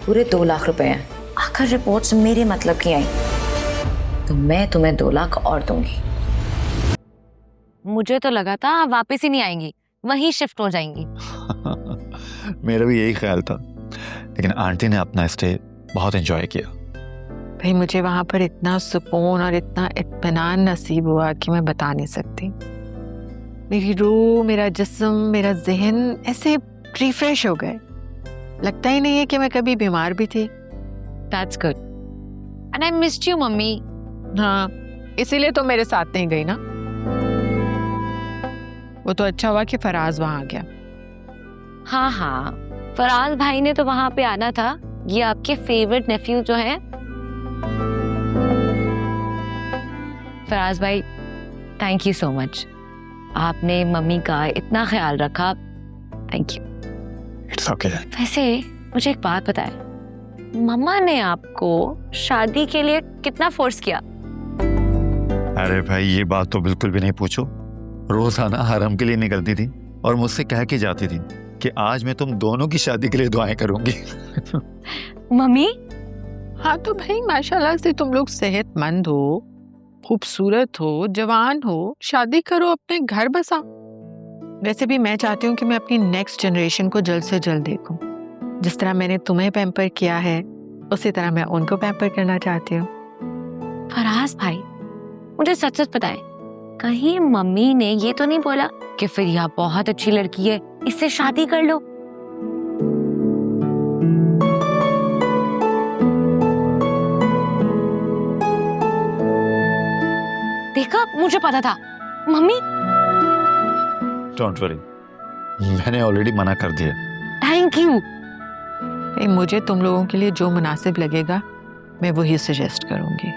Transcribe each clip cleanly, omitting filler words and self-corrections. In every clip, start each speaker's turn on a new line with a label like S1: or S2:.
S1: पूरे 2 लाख रुपए हैं। अगर रिपोर्ट्स मेरे मतलब की आई तो मैं तुम्हें 2 लाख और दूंगी।
S2: मुझे तो लगा था आप वापस ही नहीं आएंगी, वहीं शिफ्ट हो जाएंगी।
S3: मेरा भी यही ख्याल था, लेकिन आंटी ने अपना स्टे बहुत एंजॉय किया।
S4: भाई मुझे वहां पर इतना सुकून और इतना इत्मीनान नसीब हुआ कि मैं बता नहीं सकती। मेरी रूह, मेरा जिस्म, मेरा जहन ऐसे रिफ्रेश हो गए। लगता ही नहीं है कि मैं कभी बीमार भी थी।
S2: That's good. And I missed you, mummy.
S4: हाँ, इसीलिए तो मेरे साथ नहीं गई ना। वो तो अच्छा हुआ कि फराज वहां आ गया।
S2: हाँ हाँ, फराज भाई ने तो वहां पे आना था। ये आपके फेवरेट नेफ्यू जो है फराज भाई, थैंक यू सो मच। आपने मम्मी का इतना ख्याल रखा, थैंक यू।
S3: It's okay.
S2: वैसे मुझे एक बात बताएं, मम्मा ने आपको शादी के लिए कितना फोर्स किया?
S3: अरे भाई ये बात तो बिल्कुल भी नहीं पूछो। रोजाना हरम के लिए निकलती थी और मुझसे कह के जाती थी कि आज मैं तुम दोनों की शादी के लिए दुआएं करूंगी।
S2: मम्मी?
S4: हाँ तो भाई माशाल्लाह से तुम लोग सेहतमंद हो, खूबसूरत हो, जवान हो, शादी करो, अपने घर बसाओ। वैसे भी मैं चाहती हूँ कि मैं अपनी नेक्स्ट जनरेशन को जल्द से जल्द देखूं। जिस तरह मैंने तुम्हें पैम्पर किया है उसी तरह मैं उनको पैम्पर करना चाहती हूँ।
S2: फराज भाई, मुझे सच सच बताएं, कहीं मम्मी ने ये तो नहीं बोला कि फिर यह बहुत अच्छी लड़की है, इससे शादी कर लो? देखा, मुझे पता था। मम्मी?
S3: डोंट वरी, मैंने ऑलरेडी मना कर दिया।
S2: Thank you.
S4: मुझे तुम लोगों के लिए जो मुनासिब लगेगा मैं वही सजेस्ट करूंगी।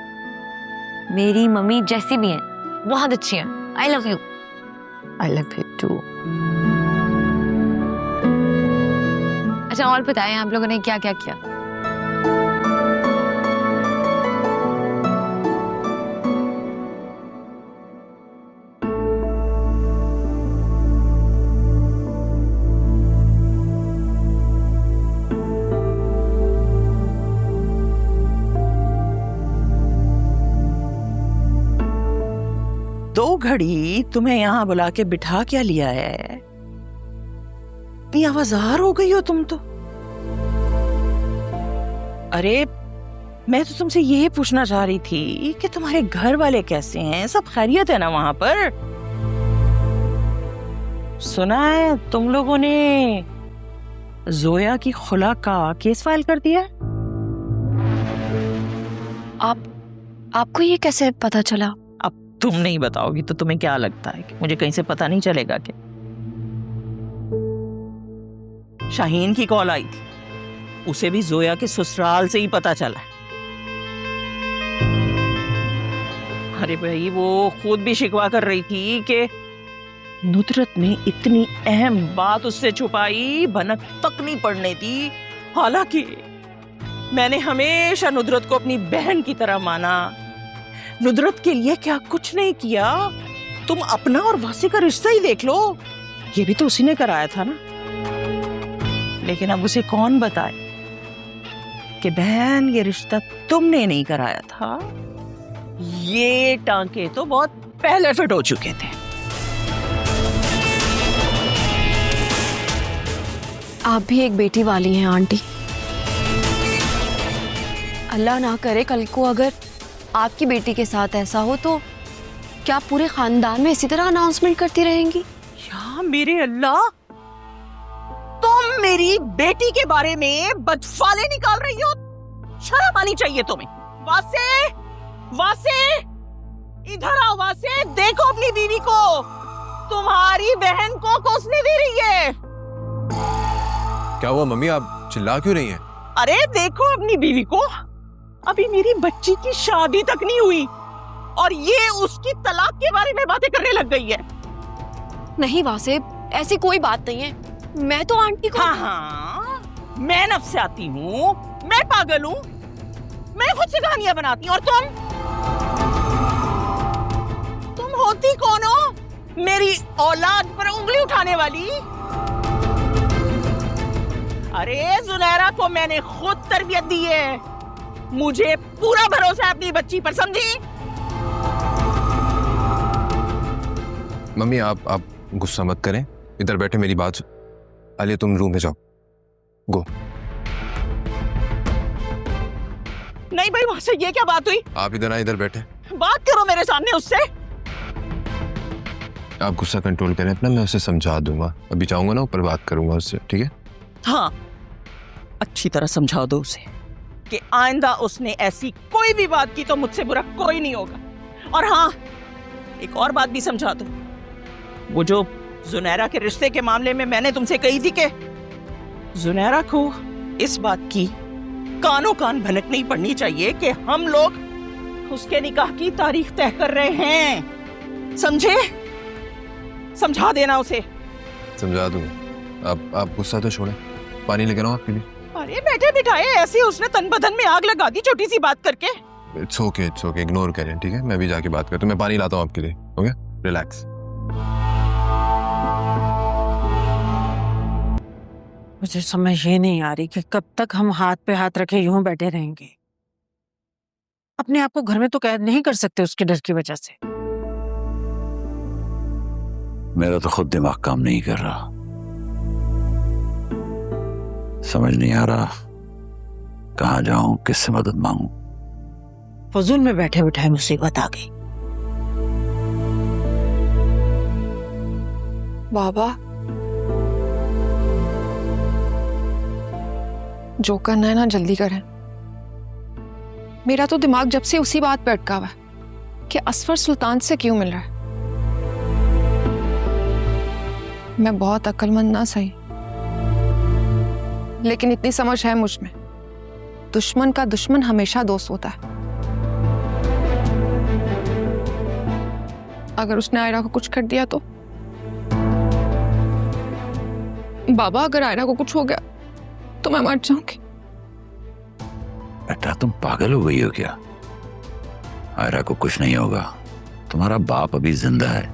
S2: मेरी मम्मी जैसी भी हैं, बहुत अच्छी हैं। I love you.
S4: I love you too.
S2: अच्छा, और बताएं आप लोगों ने क्या क्या किया?
S5: दो घड़ी तुम्हें यहाँ बुला के बिठा क्या लिया है? इतनी आवाजार हो गई हो तुम तो। अरे मैं तो तुमसे यही पूछना चाह रही थी कि तुम्हारे घर वाले कैसे हैं, सब खैरियत है ना वहां पर? सुना है तुम लोगों ने जोया की खुला का केस फाइल कर दिया है?
S2: आपको ये कैसे पता चला?
S5: तुम नहीं बताओगी तो तुम्हें क्या लगता है कि मुझे कहीं से पता नहीं चलेगा? क्या शाहीन की कॉल आई थी, उसे भी जोया के ससुराल से ही पता चला। अरे भाई वो खुद भी शिकवा कर रही थी कि नुदरत ने इतनी अहम बात उससे छुपाई, भनक तक नहीं पड़ने दी। हालांकि मैंने हमेशा नुदरत को अपनी बहन की तरह माना। नुदरत के लिए क्या कुछ नहीं किया। तुम अपना और वासी का रिश्ता ही देख लो, ये भी तो उसी ने कराया था ना। लेकिन अब उसे कौन बताए कि बहन ये रिश्ता तुमने नहीं कराया था। ये टांके तो बहुत पहले फिट हो चुके थे।
S6: आप भी एक बेटी वाली हैं आंटी। अल्लाह ना करे कल को अगर आपकी बेटी के साथ ऐसा हो तो क्या पूरे खानदान में इसी तरह अनाउंसमेंट करती रहेंगी?
S5: या मेरे अल्लाह, तुम मेरी बेटी के बारे में बदफाले निकाल रही हो? शर्म आनी चाहिए तुम्हें। वासे, वासे, इधर आओ वासे, देखो अपनी बीवी को, तुम्हारी बहन को कोसने दे रही है।
S7: क्या हुआ मम्मी, आप चिल्ला क्यों रही हैं?
S5: अरे देखो अपनी बीवी को, अभी मेरी बच्ची की शादी तक नहीं हुई और ये उसकी तलाक के बारे में बातें करने लग गई है।
S6: नहीं वासे, ऐसी कोई बात नहीं है। मैं तो आंटी को
S5: हाँ, मैं नफसियाती हूँ, मैं पागल हूँ, मैं खुद से कहानियां बनाती हूँ। और तुम होती कौन हो मेरी औलाद पर उंगली उठाने वाली? अरे जुनैरा को मैंने खुद तरबियत दी है, मुझे पूरा भरोसा है अपनी बच्ची पर, समझी?
S7: मम्मी आप गुस्सा मत करें, इधर बैठे मेरी बात। आलिया तुम रूम में जाओ, गो।
S5: नहीं भाई, वहां से ये क्या बात हुई?
S7: आप इधर आए, इधर बैठे।
S5: बात करो मेरे सामने उससे।
S7: आप गुस्सा कंट्रोल करें अपना, मैं उसे समझा दूंगा। अभी जाऊंगा ना ऊपर, बात करूंगा उससे, ठीक है?
S5: हाँ, अच्छी तरह समझा दो उसे कि आइंदा उसने ऐसी कोई भी बात की तो मुझसे बुरा कोई नहीं होगा। और हाँ, एक और बात भी समझा दो, वो जो जुनैरा के रिश्ते के मामले में मैंने तुमसे कही थी कि जुनैरा को इस बात की कानों कान भनक नहीं पड़नी चाहिए कि हम लोग उसके निकाह की तारीख तय कर रहे हैं, समझे? समझा देना उसे।
S7: समझा दूंगा। आप गुस्सा तो छोड़े, पानी लेकर आओ आपके लिए।
S5: अरे बैठे बिठाए ऐसे उसने तन बदन में आग लगा दी छोटी सी बात करके।
S7: इट्स ओके, इग्नोर करें, ठीक है? मैं भी जाके बात करता हूँ, मैं पानी लाता हूँ आपके लिए, ओके? रिलैक्स।
S8: मुझे समझ ये नहीं आ रही कि कब तक हम हाथ पे हाथ रखे यूं बैठे रहेंगे। अपने आप को घर में तो कैद नहीं कर सकते उसके डर की वजह से।
S9: मेरा तो खुद दिमाग काम नहीं कर रहा, समझ नहीं आ रहा कहाँ जाऊं, किससे मदद मांगूं।
S8: फजूल में बैठे बिठाए मुसीबत आ गई।
S6: बाबा, जो करना है ना जल्दी करें। मेरा तो दिमाग जब से उसी बात पे अटका हुआ है कि असफर सुल्तान से क्यों मिल रहा है। मैं बहुत अक्लमंद ना सही, लेकिन इतनी समझ है मुझ में, दुश्मन का दुश्मन हमेशा दोस्त होता है। अगर उसने आयरा को कुछ कर दिया तो बाबा, अगर आयरा को कुछ हो गया तो मैं मर जाऊंगी।
S9: बेटा तुम पागल हो गई हो क्या? आयरा को कुछ नहीं होगा, तुम्हारा बाप अभी जिंदा है।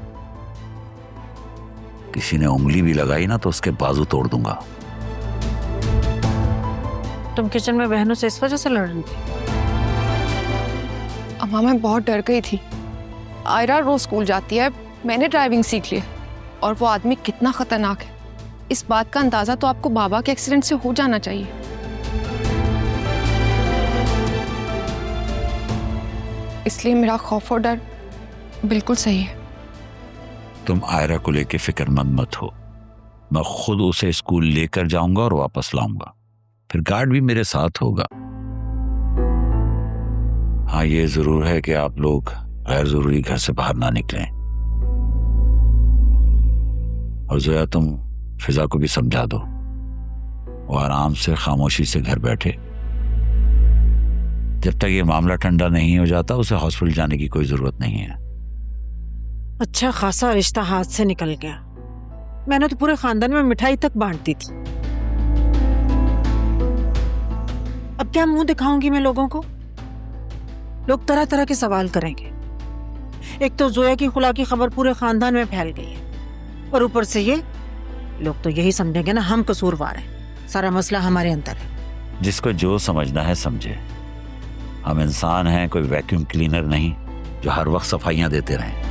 S9: किसी ने उंगली भी लगाई ना तो उसके बाजू तोड़ दूंगा।
S8: तुम किचन में बहनों से इस वजह से लड़ रही थी?
S6: अम्मा, मैं बहुत डर गई थी। आयरा रोज स्कूल जाती है, मैंने ड्राइविंग सीख ली है, और वो आदमी कितना खतरनाक है इस बात का अंदाजा तो आपको बाबा के एक्सीडेंट से हो जाना चाहिए। इसलिए मेरा खौफ और डर बिल्कुल सही है।
S9: तुम आयरा को लेके फिक्रमंद मत हो, मैं खुद उसे स्कूल लेकर जाऊंगा और वापस लाऊंगा, फिर गार्ड भी मेरे साथ होगा। हाँ, ये जरूर है कि आप लोग गैर जरूरी घर से बाहर ना निकलें। और जोया, तुम फिजा को भी समझा दो, वो आराम से खामोशी से घर बैठे। जब तक ये मामला ठंडा नहीं हो जाता उसे हॉस्पिटल जाने की कोई जरूरत नहीं है।
S8: अच्छा खासा रिश्ता हाथ से निकल गया। मैंने तो पूरे खानदान में मिठाई तक बांटती थी। अब क्या मुंह दिखाऊंगी मैं लोगों को? लोग तरह तरह के सवाल करेंगे। एक तो जोया की खुला की खबर पूरे खानदान में फैल गई है, और ऊपर से ये लोग तो यही समझेंगे ना हम कसूरवार हैं, सारा मसला हमारे अंदर है।
S9: जिसको जो समझना है समझे। हम इंसान हैं, कोई वैक्यूम क्लीनर नहीं जो हर वक्त सफाइयां देते रहें।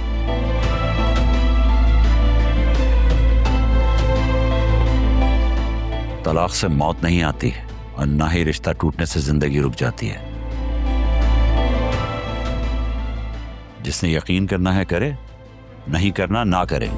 S9: तलाक से मौत नहीं आती और ना ही रिश्ता टूटने से जिंदगी रुक जाती है। जिसने यकीन करना है करे, नहीं करना ना करे।